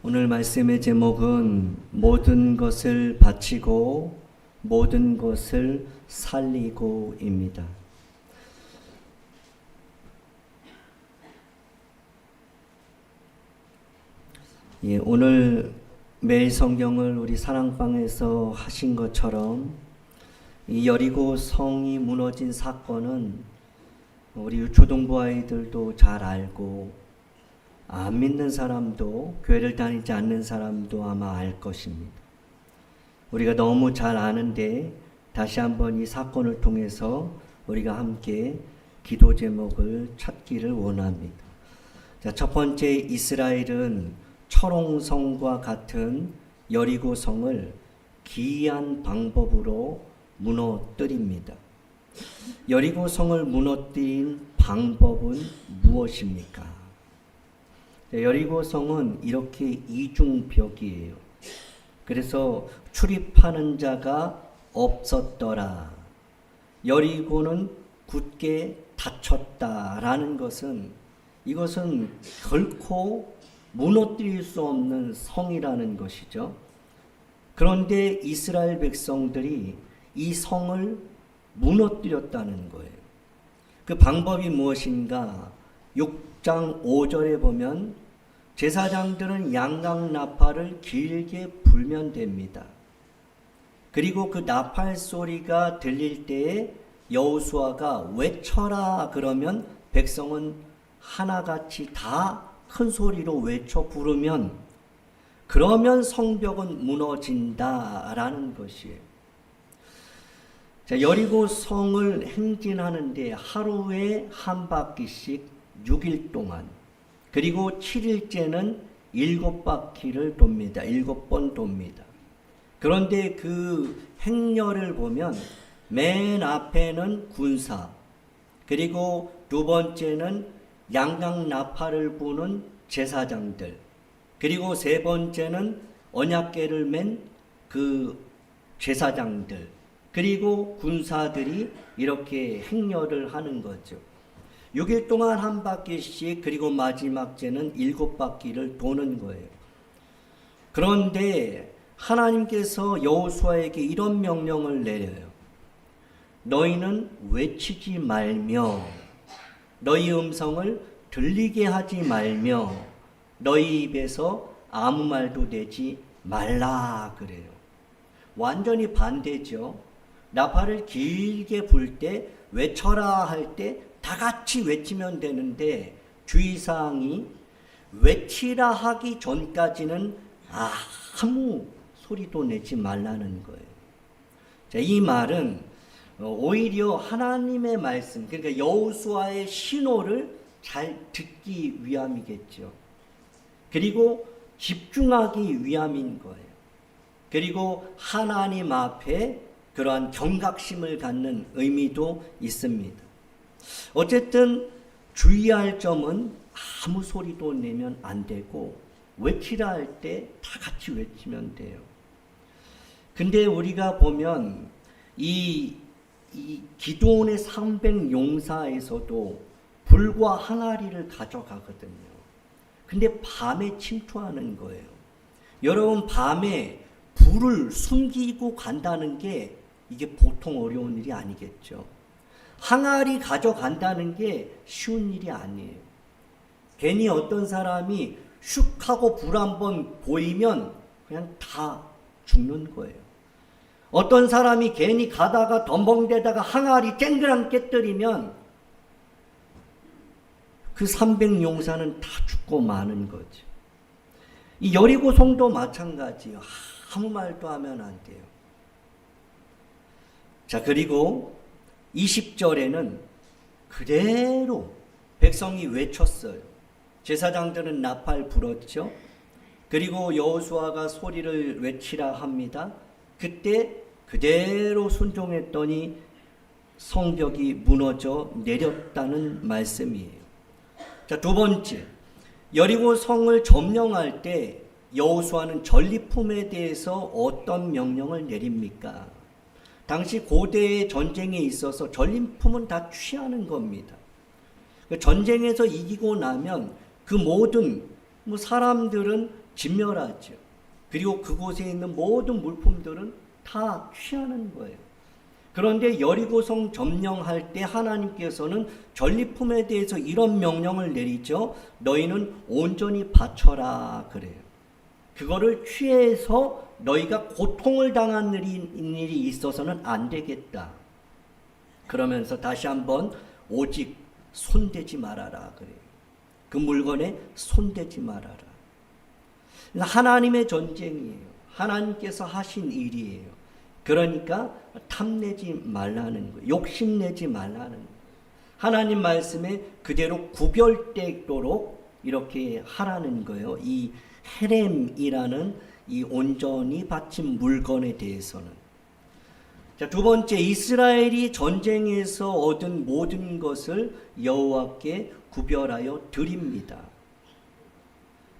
오늘 말씀의 제목은 모든 것을 바치고 모든 것을 살리고입니다. 오늘 매일 성경을 우리 사랑방에서 하신 것처럼 이 여리고 성이 무너진 사건은 우리 초등부 아이들도 잘 알고 안 믿는 사람도, 교회를 다니지 않는 사람도 아마 알 것입니다. 우리가 너무 잘 아는데 다시 한번 이 사건을 통해서 우리가 함께 기도 제목을 찾기를 원합니다. 자, 첫 번째, 이스라엘은 철옹성과 같은 여리고성을 기이한 방법으로 무너뜨립니다. 여리고성을 무너뜨린 방법은 무엇입니까? 여리고성은 이렇게 이중벽이에요. 그래서 출입하는 자가 없었더라. 여리고는 굳게 닫혔다라는 것은, 이것은 결코 무너뜨릴 수 없는 성이라는 것이죠. 그런데 이스라엘 백성들이 이 성을 무너뜨렸다는 거예요. 그 방법이 무엇인가? 6장 5절에 보면 제사장들은 양각 나팔을 길게 불면 됩니다. 그리고 그 나팔 소리가 들릴 때에 여호수아가 외쳐라 그러면 백성은 하나같이 다 큰 소리로 외쳐 부르면, 그러면 성벽은 무너진다라는 것이에요. 자, 여리고 성을 행진하는데 하루에 한 바퀴씩 6일 동안, 그리고 7일째는 7바퀴를 돕니다. 7번 돕니다. 그런데 그 행렬을 보면 맨 앞에는 군사, 그리고 두 번째는 양각 나팔을 부는 제사장들, 그리고 세 번째는 언약궤를 맨 그 제사장들, 그리고 군사들이 이렇게 행렬을 하는 거죠. 6일 동안 한 바퀴씩, 그리고 마지막 제는 7바퀴를 도는 거예요. 그런데 하나님께서 여호수아에게 이런 명령을 내려요. 너희는 외치지 말며, 너희 음성을 들리게 하지 말며, 너희 입에서 아무 말도 내지 말라 그래요. 완전히 반대죠. 나팔을 길게 불 때, 외쳐라 할 때 다 같이 외치면 되는데, 주의사항이 외치라 하기 전까지는 아무 소리도 내지 말라는 거예요. 자, 이 말은 오히려 하나님의 말씀, 그러니까 여호수아의 신호를 잘 듣기 위함이겠죠. 그리고 집중하기 위함인 거예요. 그리고 하나님 앞에 그러한 경각심을 갖는 의미도 있습니다. 어쨌든 주의할 점은 아무 소리도 내면 안 되고, 외치라 할 때 다 같이 외치면 돼요. 근데 우리가 보면 이 기드온의 300용사에서도 불과 항아리를 가져가거든요. 근데 밤에 침투하는 거예요. 여러분, 밤에 불을 숨기고 간다는 게 이게 보통 어려운 일이 아니겠죠. 항아리 가져간다는 게 쉬운 일이 아니에요. 괜히 어떤 사람이 슉 하고 불 한번 보이면 그냥 다 죽는 거예요. 어떤 사람이 괜히 가다가 덤벙대다가 항아리 쨍그랑 깨뜨리면 그 300용사는 다 죽고 마는 거죠. 이 여리고성도 마찬가지예요. 아무 말도 하면 안 돼요. 자, 그리고 20절에는 그대로 백성이 외쳤어요. 제사장들은 나팔 불었죠. 그리고 여호수아가 소리를 외치라 합니다. 그때 그대로 순종했더니 성벽이 무너져 내렸다는 말씀이에요. 자, 두 번째, 여리고 성을 점령할 때 여호수아는 전리품에 대해서 어떤 명령을 내립니까? 당시 고대의 전쟁에 있어서 전리품은 다 취하는 겁니다. 전쟁에서 이기고 나면 그 모든 사람들은 진멸하죠. 그리고 그곳에 있는 모든 물품들은 다 취하는 거예요. 그런데 여리고성 점령할 때 하나님께서는 전리품에 대해서 이런 명령을 내리죠. 너희는 온전히 바쳐라 그래요. 그거를 취해서 너희가 고통을 당하는 일이 있어서는 안 되겠다. 그러면서 다시 한번 오직 손대지 말아라 그래요. 그 물건에 손대지 말아라. 하나님의 전쟁이에요. 하나님께서 하신 일이에요. 그러니까 탐내지 말라는 거예요. 욕심내지 말라는 거예요. 하나님 말씀에 그대로 구별되도록 이렇게 하라는 거예요. 이 헤렘이라는 이 온전히 바친 물건에 대해서는. 자, 두 번째, 이스라엘이 전쟁에서 얻은 모든 것을 여호와께 구별하여 드립니다.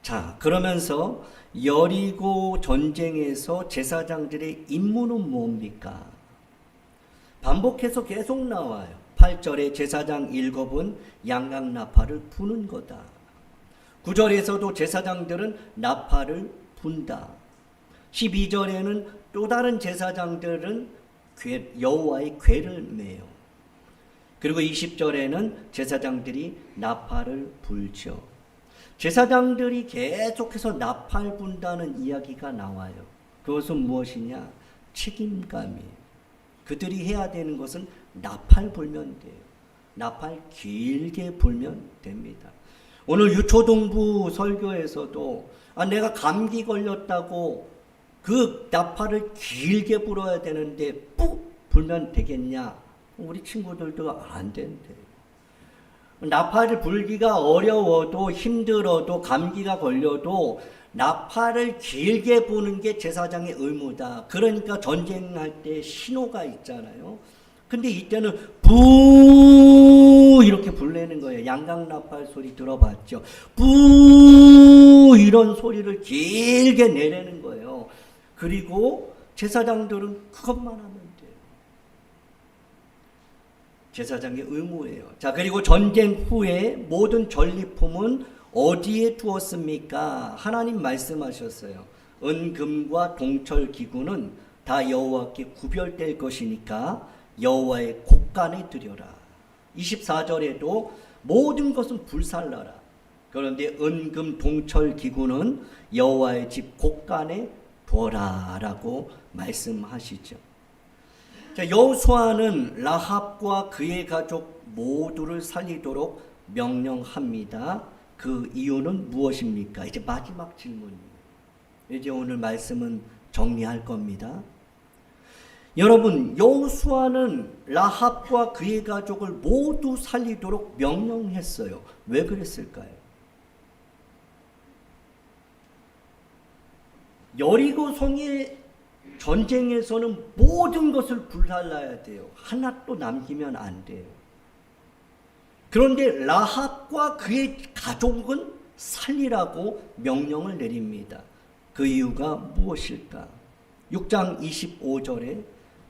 자, 그러면서 여리고 전쟁에서 제사장들의 임무는 뭡니까? 반복해서 계속 나와요. 8절에 제사장 7은 양각 나팔을 부는 거다. 9절에서도 제사장들은 나팔을 분다. 12절에는 또 다른 제사장들은 여호와의 궤를 메요. 그리고 20절에는 제사장들이 나팔을 불죠. 제사장들이 계속해서 나팔 분다는 이야기가 나와요. 그것은 무엇이냐? 책임감이에요. 그들이 해야 되는 것은 나팔 불면 돼요. 나팔 길게 불면 됩니다. 오늘 유초동부 설교에서도 내가 감기 걸렸다고 그 나팔을 길게 불어야 되는데 푹 불면 되겠냐? 우리 친구들도 안 된대요. 나팔을 불기가 어려워도 힘들어도 감기가 걸려도 나팔을 길게 부는 게 제사장의 의무다. 그러니까 전쟁할 때 신호가 있잖아요. 근데 이때는 부 이렇게 불내는 거예요. 양각 나팔 소리 들어봤죠? 부 이런 소리를 길게 내려는 거예요. 그리고 제사장들은 그것만 하면 돼요. 제사장의 의무예요. 자, 그리고 전쟁 후에 모든 전리품은 어디에 두었습니까? 하나님 말씀하셨어요. 은금과 동철 기구는 다 여호와께 구별될 것이니까 여호와의 곳간에 드려라. 24절에도 모든 것은 불살라라. 그런데 은금 동철 기구는 여호와의 집 곳간에 둬라라고 말씀하시죠. 자, 여호수아는 라합과 그의 가족 모두를 살리도록 명령합니다. 그 이유는 무엇입니까? 이제 마지막 질문이에요. 이제 오늘 말씀은 정리할 겁니다. 여러분, 여호수아는 라합과 그의 가족을 모두 살리도록 명령했어요. 왜 그랬을까요? 여리고성의 전쟁에서는 모든 것을 불살라야 돼요. 하나도 남기면 안 돼요. 그런데 라합과 그의 가족은 살리라고 명령을 내립니다. 그 이유가 무엇일까? 6장 25절에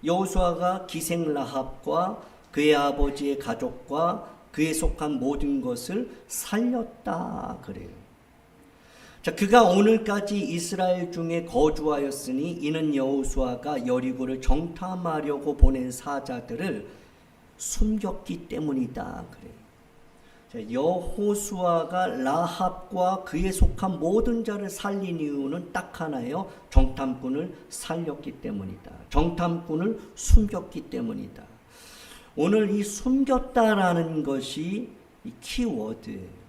여호수아가 기생 라합과 그의 아버지의 가족과 그에 속한 모든 것을 살렸다 그래요. 자, 그가 오늘까지 이스라엘 중에 거주하였으니 이는 여호수아가 여리고를 정탐하려고 보낸 사자들을 숨겼기 때문이다 그래요. 자, 여호수아가 라합과 그에 속한 모든 자를 살린 이유는 딱 하나예요. 정탐꾼을 살렸기 때문이다. 정탐꾼을 숨겼기 때문이다. 오늘 이 숨겼다라는 것이 이 키워드예요.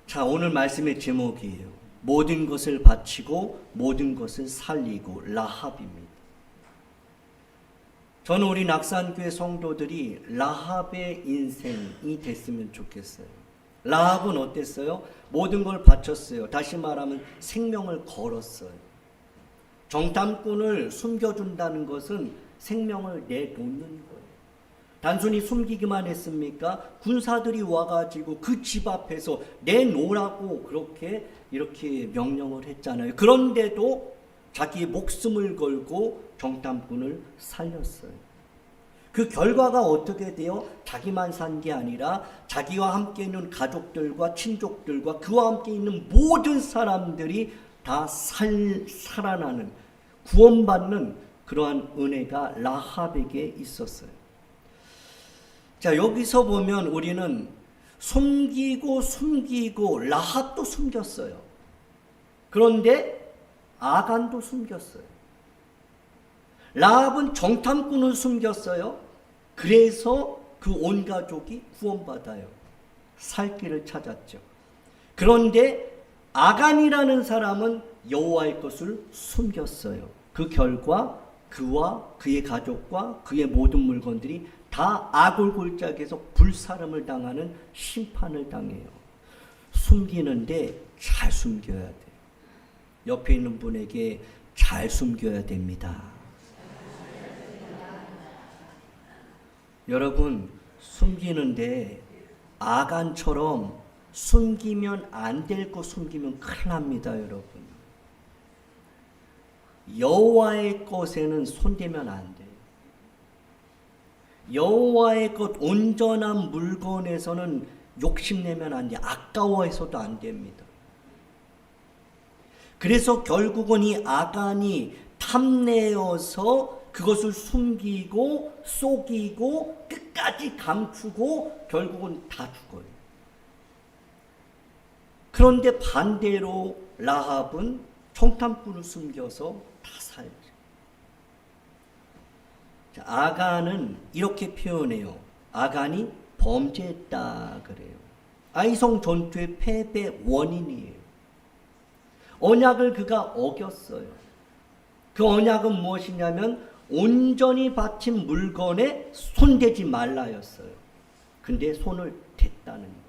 자, 오늘 말씀의 제목이에요. 모든 것을 바치고 모든 것을 살리고 라합입니다. 저는 우리 낙산교회 성도들이 라합의 인생이 됐으면 좋겠어요. 라합은 어땠어요? 모든 걸 바쳤어요. 다시 말하면 생명을 걸었어요. 정탐꾼을 숨겨준다는 것은 생명을 내놓는 거예요. 단순히 숨기기만 했습니까? 군사들이 와가지고 그 집 앞에서 내놓으라고 그렇게 이렇게 명령을 했잖아요. 그런데도 자기의 목숨을 걸고 정탐꾼을 살렸어요. 그 결과가 어떻게 돼요? 자기만 산 게 아니라 자기와 함께 있는 가족들과 친족들과 그와 함께 있는 모든 사람들이 다 살아나는, 구원받는 그러한 은혜가 라합에게 있었어요. 자, 여기서 보면 우리는 숨기고 라합도 숨겼어요. 그런데 아간도 숨겼어요. 라합은 정탐꾼을 숨겼어요. 그래서 그 온 가족이 구원받아요. 살 길을 찾았죠. 그런데 아간이라는 사람은 여호와의 것을 숨겼어요. 그 결과 그와 그의 가족과 그의 모든 물건들이 다 아골 골짜기에서 불사름을 당하는 심판을 당해요. 숨기는데 잘 숨겨야 돼요. 옆에 있는 분에게 잘 숨겨야 됩니다. 여러분, 숨기는데 아간처럼 숨기면 안 될 거 숨기면 큰일 납니다, 여러분. 여호와의 것에는 손대면 안 돼요. 여호와의 것 온전한 물건에서는 욕심내면 안 돼요. 아까워해서도 안 됩니다. 그래서 결국은 이 아간이 탐내어서 그것을 숨기고 속이고 끝까지 감추고 결국은 다 죽어요. 그런데 반대로 라합은 정탐꾼을 숨겨서 다 살죠. 아간은 이렇게 표현해요. 아간이 범죄했다 그래요. 아이성 전투의 패배 원인이에요. 언약을 그가 어겼어요. 그 언약은 무엇이냐면 온전히 바친 물건에 손대지 말라였어요. 근데 손을 댔다는 거예요.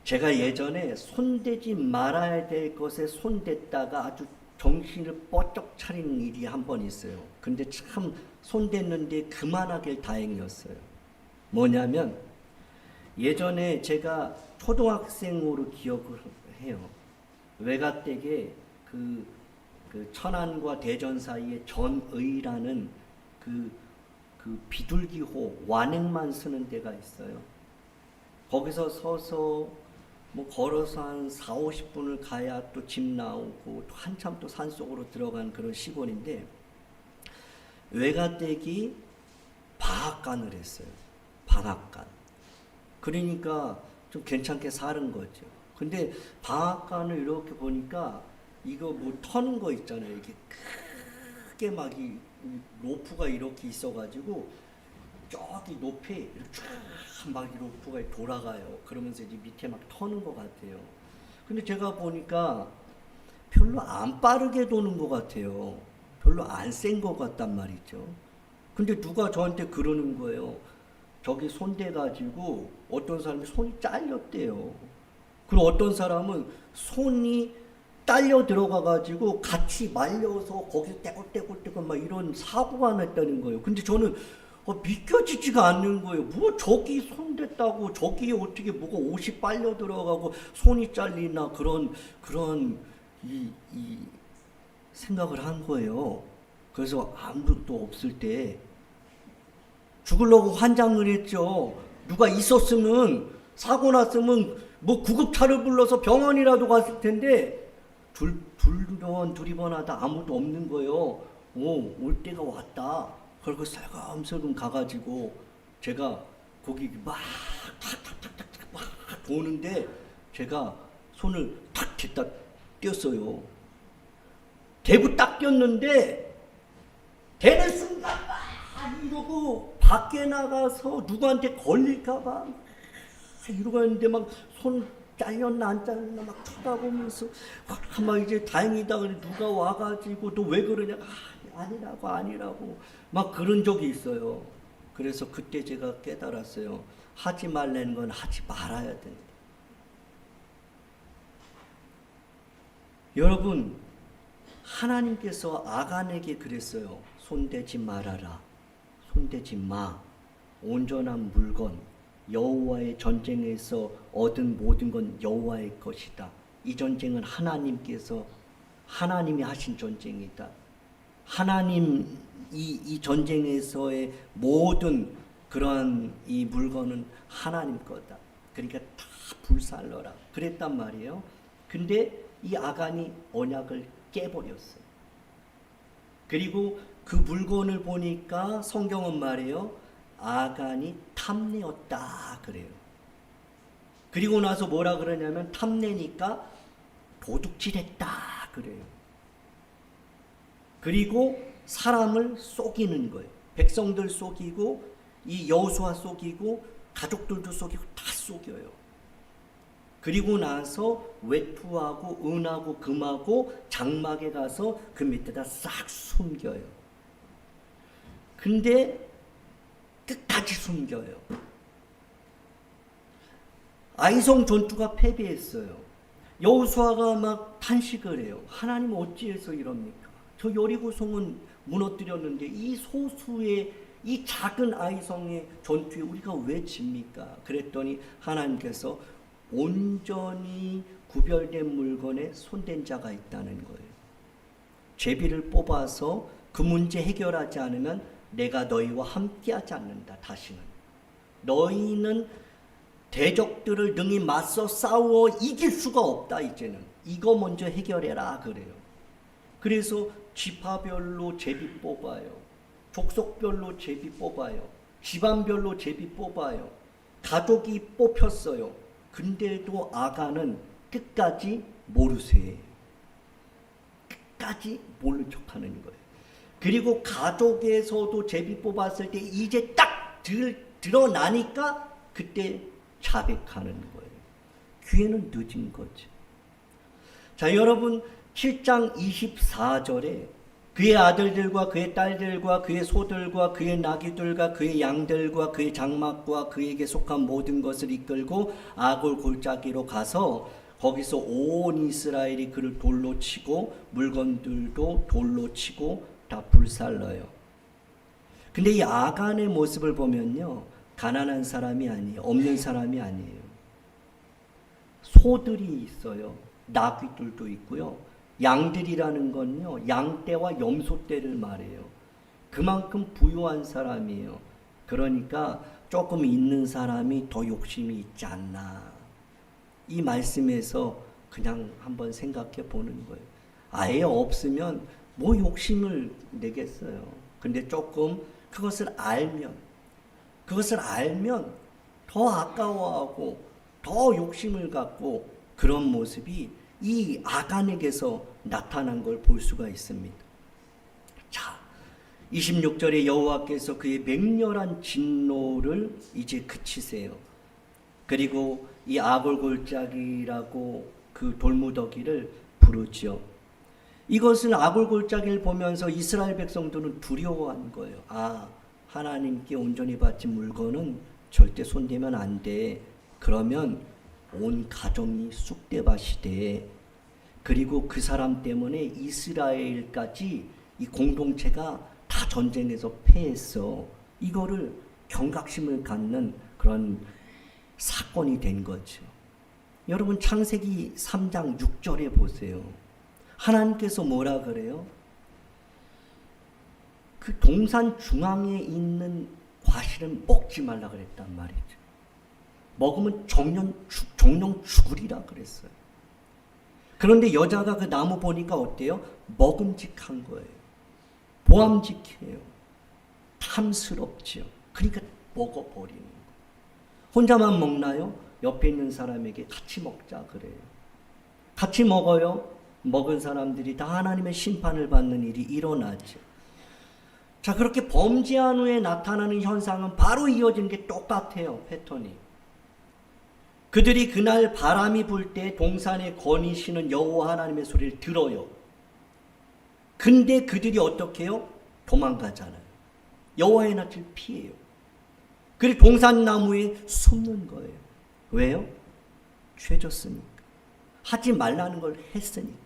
제가 예전에 손대지 말아야 될 것에 손댔다가 아주 정신을 뻗쩍 차리는 일이 한 번 있어요. 근데 참 손댔는데 그만하길 다행이었어요. 뭐냐면 예전에 제가 초등학생으로 기억을 해요. 외가댁에 그 천안과 대전 사이에 전의라는 그 비둘기호 완행만 쓰는 데가 있어요. 거기서 서서 뭐 걸어서 한 4, 50분을 가야 또 집 나오고 또 한참 또 산속으로 들어간 그런 시골인데 외가댁이 방앗간을 했어요. 방앗간. 그러니까 좀 괜찮게 사는 거죠. 근데 방앗간을 이렇게 보니까 이거 뭐 터는 거 있잖아요. 이렇게 크게 막 이 로프가 이렇게 있어가지고 저기 높이 이렇게 막 로프가 돌아가요. 그러면서 이제 밑에 막 터는 것 같아요. 근데 제가 보니까 별로 안 빠르게 도는 것 같아요. 별로 안 센 것 같단 말이죠. 근데 누가 저한테 그러는 거예요. 저기 손대가지고 어떤 사람이 손이 잘렸대요. 그리고 어떤 사람은 손이 딸려 들어가가지고 같이 말려서 거기서 떼굴떼굴떼굴 막 이런 사고가 났다는 거예요. 근데 저는 믿겨지지가 않는 거예요. 뭐 저기 손댔다고 저기 어떻게 뭐가 옷이 빨려 들어가고 손이 잘리나 그런 이 생각을 한 거예요. 그래서 아무것도 없을 때 죽으려고 환장을 했죠. 누가 있었으면 사고 났으면 뭐 구급차를 불러서 병원이라도 갔을 텐데 두리번 하다 아무도 없는 거예요. 올 때가 왔다. 그리고 살금살금 가가지고 제가 거기 막 탁탁탁탁 막 도는데 제가 손을 탁 댔다 띄었어요. 대고 딱 띄었는데 대는 순간 막 이러고 밖에 나가서 누구한테 걸릴까봐 이러고 했는데 막 손 잘렸나 안 잘렸나 막 쳐다보면서 막 이제 다행이다 그래 누가 와가지고 또 왜 그러냐 아니라고 막 그런 적이 있어요. 그래서 그때 제가 깨달았어요. 하지 말라는 건 하지 말아야 된다. 여러분 하나님께서 아간에게 그랬어요. 손대지 말아라. 손대지 마. 온전한 물건 여호와의 전쟁에서 얻은 모든 건 여호와의 것이다. 이 전쟁은 하나님이 하신 전쟁이다. 하나님 이 전쟁에서의 모든 그러한 이 물건은 하나님 거다. 그러니까 다 불살러라. 그랬단 말이에요. 근데 이 아간이 언약을 깨버렸어요. 그리고 그 물건을 보니까 성경은 말이에요. 아간이 탐내었다 그래요. 그리고 나서 뭐라 그러냐면 탐내니까 도둑질했다 그래요. 그리고 사람을 속이는 거예요. 백성들 속이고 이 여호수아 속이고 가족들도 속이고 다 속여요. 그리고 나서 외투하고 은하고 금하고 장막에 가서 그 밑에다 싹 숨겨요. 근데 끝까지 숨겨요. 아이성 전투가 패배했어요. 여호수아가 막 탄식을 해요. 하나님 어찌해서 이럽니까? 저 여리고성은 무너뜨렸는데 이 소수의 이 작은 아이성의 전투에 우리가 왜 집니까? 그랬더니 하나님께서 온전히 구별된 물건에 손댄 자가 있다는 거예요. 제비를 뽑아서 그 문제 해결하지 않으면 내가 너희와 함께하지 않는다. 다시는 너희는 대적들을 능히 맞서 싸워 이길 수가 없다. 이제는 이거 먼저 해결해라 그래요. 그래서 지파별로 제비 뽑아요. 족속별로 제비 뽑아요. 집안별로 제비 뽑아요. 가족이 뽑혔어요. 근데도 아간은 끝까지 모르쇠예요. 끝까지 모른 척하는 거예요. 그리고 가족에서도 제비 뽑았을 때 이제 딱 드러나니까 그때 자백하는 거예요. 기회는 늦은 거죠. 자, 여러분 7장 24절에 그의 아들들과 그의 딸들과 그의 소들과 그의 나귀들과 그의 양들과 그의 장막과 그에게 속한 모든 것을 이끌고 아골 골짜기로 가서 거기서 온 이스라엘이 그를 돌로 치고 물건들도 돌로 치고 다 불살러요. 근데 이 아간의 모습을 보면요, 가난한 사람이 아니에요. 없는 사람이 아니에요. 소들이 있어요. 나귀들도 있고요. 양들이라는 건요, 양떼와 염소떼를 말해요. 그만큼 부유한 사람이에요. 그러니까 조금 있는 사람이 더 욕심이 있지 않나. 이 말씀에서 그냥 한번 생각해 보는 거예요. 아예 없으면 뭐 욕심을 내겠어요. 근데 조금 그것을 알면 더 아까워하고 더 욕심을 갖고 그런 모습이 이 아간에게서 나타난 걸 볼 수가 있습니다. 자, 26절에 여호와께서 그의 맹렬한 진노를 이제 그치세요. 그리고 이 아골 골짜기라고 그 돌무더기를 부르죠. 이것은 아골 골짜기를 보면서 이스라엘 백성들은 두려워한 거예요. 아, 하나님께 온전히 바친 물건은 절대 손대면 안 돼. 그러면 온 가정이 쑥대밭이 돼. 그리고 그 사람 때문에 이스라엘까지 이 공동체가 다 전쟁에서 패했어. 이거를 경각심을 갖는 그런 사건이 된 거죠. 여러분 창세기 3장 6절에 보세요. 하나님께서 뭐라 그래요? 그 동산 중앙에 있는 과실은 먹지 말라 그랬단 말이죠. 먹으면 정령 죽으리라 그랬어요. 그런데 여자가 그 나무 보니까 어때요? 먹음직한 거예요. 보암직해요. 탐스럽지요. 그러니까 먹어버리는 거예요. 혼자만 먹나요? 옆에 있는 사람에게 같이 먹자 그래요. 같이 먹어요. 먹은 사람들이 다 하나님의 심판을 받는 일이 일어나죠. 자, 그렇게 범죄한 후에 나타나는 현상은 바로 이어진 게 똑같아요. 패턴이. 그들이 그날 바람이 불 때 동산에 거니시는 여호와 하나님의 소리를 들어요. 근데 그들이 어떻게 해요? 도망가잖아요. 여호와의 낯을 피해요. 그리고 동산나무에 숨는 거예요. 왜요? 죄졌으니까. 하지 말라는 걸 했으니까.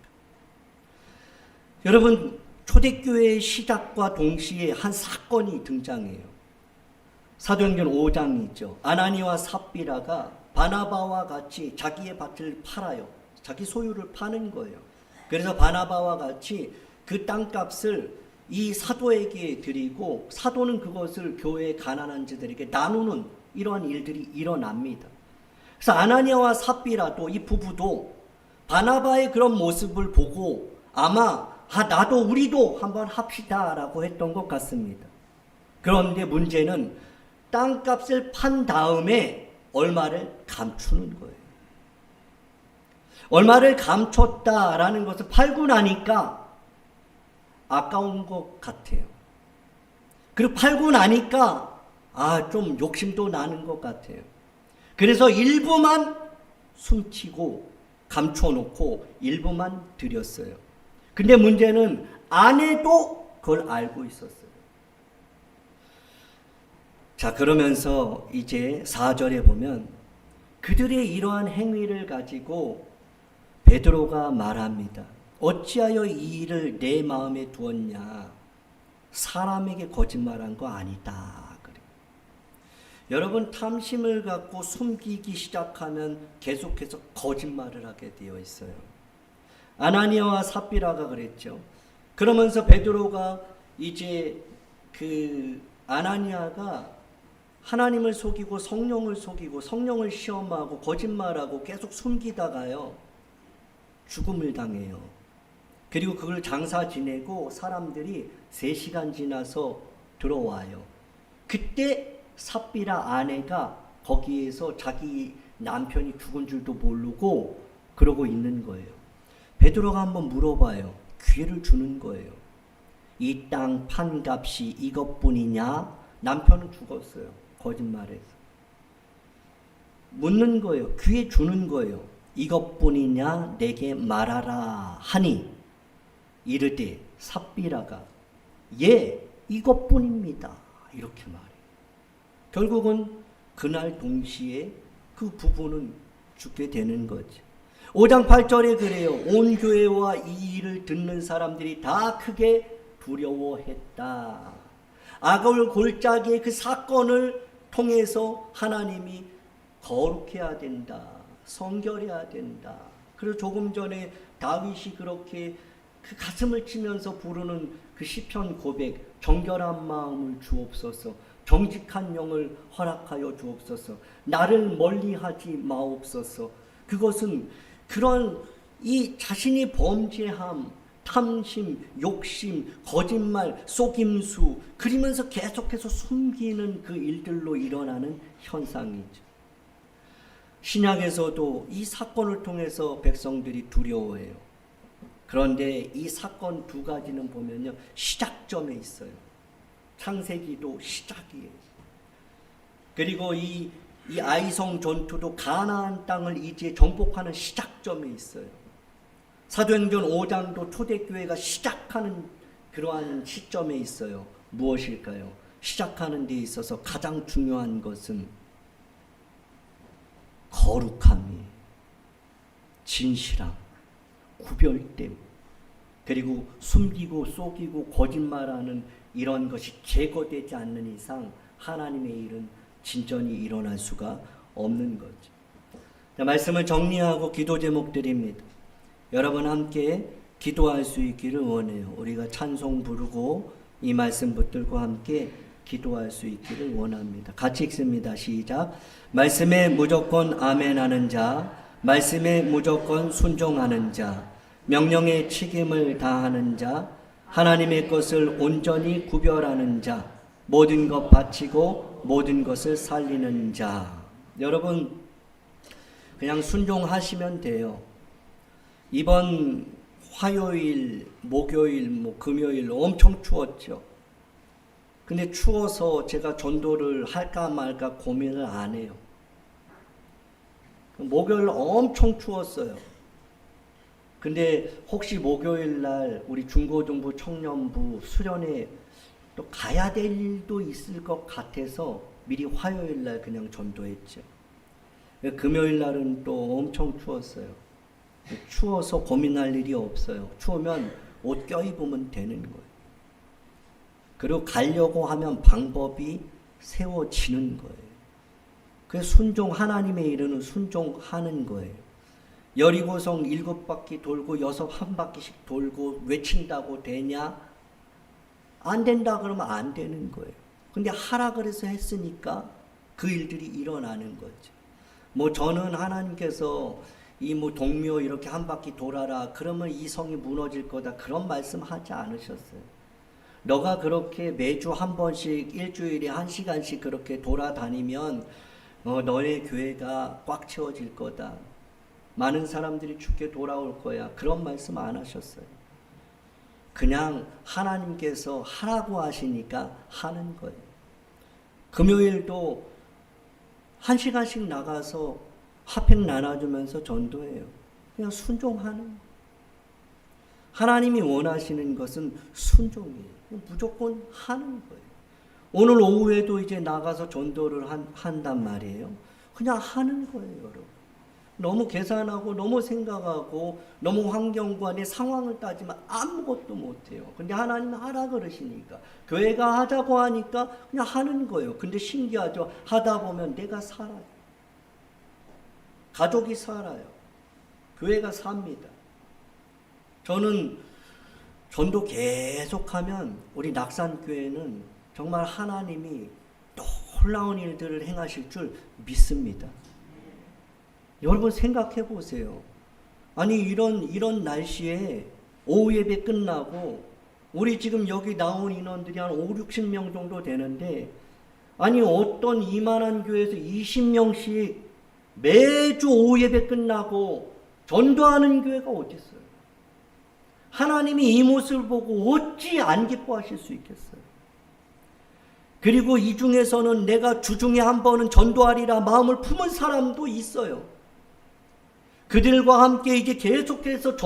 여러분, 초대교회의 시작과 동시에 한 사건이 등장해요. 사도행전 5장이죠. 아나니와 삽비라가 바나바와 같이 자기의 밭을 팔아요. 자기 소유를 파는 거예요. 그래서 바나바와 같이 그 땅값을 이 사도에게 드리고 사도는 그것을 교회의 가난한 자들에게 나누는 이러한 일들이 일어납니다. 그래서 아나니아와 삽비라도 이 부부도 바나바의 그런 모습을 보고 아마 나도 우리도 한번 합시다라고 했던 것 같습니다. 그런데 문제는 땅값을 판 다음에 얼마를 감추는 거예요. 얼마를 감췄다라는 것을 팔고 나니까 아까운 것 같아요. 그리고 팔고 나니까 좀 욕심도 나는 것 같아요. 그래서 일부만 숨기고 감춰놓고 일부만 드렸어요. 근데 문제는 아내도 그걸 알고 있었어요. 자, 그러면서 이제 4절에 보면 그들의 이러한 행위를 가지고 베드로가 말합니다. 어찌하여 이 일을 내 마음에 두었냐? 사람에게 거짓말한 거 아니다. 그래. 여러분, 탐심을 갖고 숨기기 시작하면 계속해서 거짓말을 하게 되어 있어요. 아나니아와 삽비라가 그랬죠. 그러면서 베드로가 이제 아나니아가 하나님을 속이고 성령을 시험하고 거짓말하고 계속 숨기다가요 죽음을 당해요. 그리고 그걸 장사 지내고 사람들이 3시간 지나서 들어와요. 그때 삽비라 아내가 거기에서 자기 남편이 죽은 줄도 모르고 그러고 있는 거예요. 베드로가 한번 물어봐요. 기회를 주는 거예요. 이 땅 판값이 이것뿐이냐? 남편은 죽었어요. 거짓말해서. 묻는 거예요. 기회 주는 거예요. 이것뿐이냐? 내게 말하라 하니 이르되 삽비라가 예, 이것뿐입니다. 이렇게 말해요. 결국은 그날 동시에 그 부부는 죽게 되는 거죠. 5장 8절에 그래요. 온 교회와 이 일을 듣는 사람들이 다 크게 두려워했다. 아굴 골짜기의 그 사건을 통해서 하나님이 거룩해야 된다. 성결해야 된다. 그리고 조금 전에 다윗이 그렇게 그 가슴을 치면서 부르는 그 시편 고백, 정결한 마음을 주옵소서, 정직한 영을 허락하여 주옵소서, 나를 멀리하지 마옵소서. 그것은 그런 이 자신이 범죄함, 탐심, 욕심, 거짓말, 속임수, 그러면서 계속해서 숨기는 그 일들로 일어나는 현상이죠. 신약에서도 이 사건을 통해서 백성들이 두려워해요. 그런데 이 사건 2가지는 보면요, 시작점에 있어요. 창세기도 시작이에요. 그리고 이 아이성 전투도 가나안 땅을 이제 정복하는 시작점에 있어요. 사도행전 5장도 초대교회가 시작하는 그러한 시점에 있어요. 무엇일까요? 시작하는 데 있어서 가장 중요한 것은 거룩함이, 진실함, 구별됨, 그리고 숨기고 속이고 거짓말하는 이런 것이 제거되지 않는 이상 하나님의 일은 진전이 일어날 수가 없는 거죠. 자, 말씀을 정리하고 기도 제목 드립니다. 여러분 함께 기도할 수 있기를 원해요. 우리가 찬송 부르고 이 말씀 붙들고 함께 기도할 수 있기를 원합니다. 같이 읽습니다. 시작. 말씀에 무조건 아멘하는 자, 말씀에 무조건 순종하는 자, 명령의 책임을 다하는 자, 하나님의 것을 온전히 구별하는 자, 모든 것 바치고 모든 것을 살리는 자. 여러분 그냥 순종하시면 돼요. 이번 화요일, 목요일, 금요일 엄청 추웠죠. 근데 추워서 제가 전도를 할까 말까 고민을 안 해요. 목요일 엄청 추웠어요. 근데 혹시 목요일 날 우리 중고등부 청년부 수련회 또 가야 될 일도 있을 것 같아서 미리 화요일 날 그냥 전도했죠. 금요일 날은 또 엄청 추웠어요. 추워서 고민할 일이 없어요. 추우면 옷 껴입으면 되는 거예요. 그리고 가려고 하면 방법이 세워지는 거예요. 그래서 순종, 하나님의 일은 순종하는 거예요. 여리고성 7바퀴 돌고 1바퀴씩 돌고 외친다고 되냐? 안 된다 그러면 안 되는 거예요. 근데 하라 그래서 했으니까 그 일들이 일어나는 거죠. 뭐 저는 하나님께서 이 뭐 동묘 이렇게 한 바퀴 돌아라 그러면 이 성이 무너질 거다 그런 말씀 하지 않으셨어요. 너가 그렇게 매주 한 번씩 일주일에 1시간씩 그렇게 돌아다니면 너의 교회가 꽉 채워질 거다. 많은 사람들이 주께 돌아올 거야. 그런 말씀 안 하셨어요. 그냥 하나님께서 하라고 하시니까 하는 거예요. 금요일도 1시간씩 나가서 핫팩 나눠주면서 전도해요. 그냥 순종하는. 하나님이 원하시는 것은 순종이에요. 무조건 하는 거예요. 오늘 오후에도 이제 나가서 전도를 한단 말이에요. 그냥 하는 거예요, 여러분. 너무 계산하고 너무 생각하고 너무 환경과 내 상황을 따지면 아무것도 못해요. 근데 하나님은 하라 그러시니까 교회가 하자고 하니까 그냥 하는 거예요. 근데 신기하죠. 하다 보면 내가 살아요. 가족이 살아요. 교회가 삽니다. 저는 전도 계속하면 우리 낙산교회는 정말 하나님이 놀라운 일들을 행하실 줄 믿습니다. 여러분 생각해 보세요. 아니 이런 날씨에 오후 예배 끝나고 우리 지금 여기 나온 인원들이 한 5, 60명 정도 되는데 아니 어떤 이만한 교회에서 20명씩 매주 오후 예배 끝나고 전도하는 교회가 어디 있어요? 하나님이 이 모습을 보고 어찌 안 기뻐하실 수 있겠어요? 그리고 이 중에서는 내가 주중에 한 번은 전도하리라 마음을 품은 사람도 있어요. 그들과 함께 이제 계속해서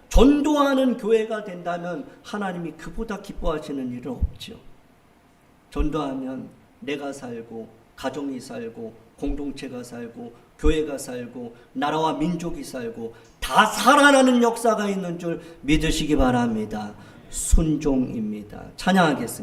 전도하는 교회가 된다면 하나님이 그보다 기뻐하시는 일은 없죠. 전도하면 내가 살고 가정이 살고 공동체가 살고 교회가 살고 나라와 민족이 살고 다 살아나는 역사가 있는 줄 믿으시기 바랍니다. 순종입니다. 찬양하겠습니다.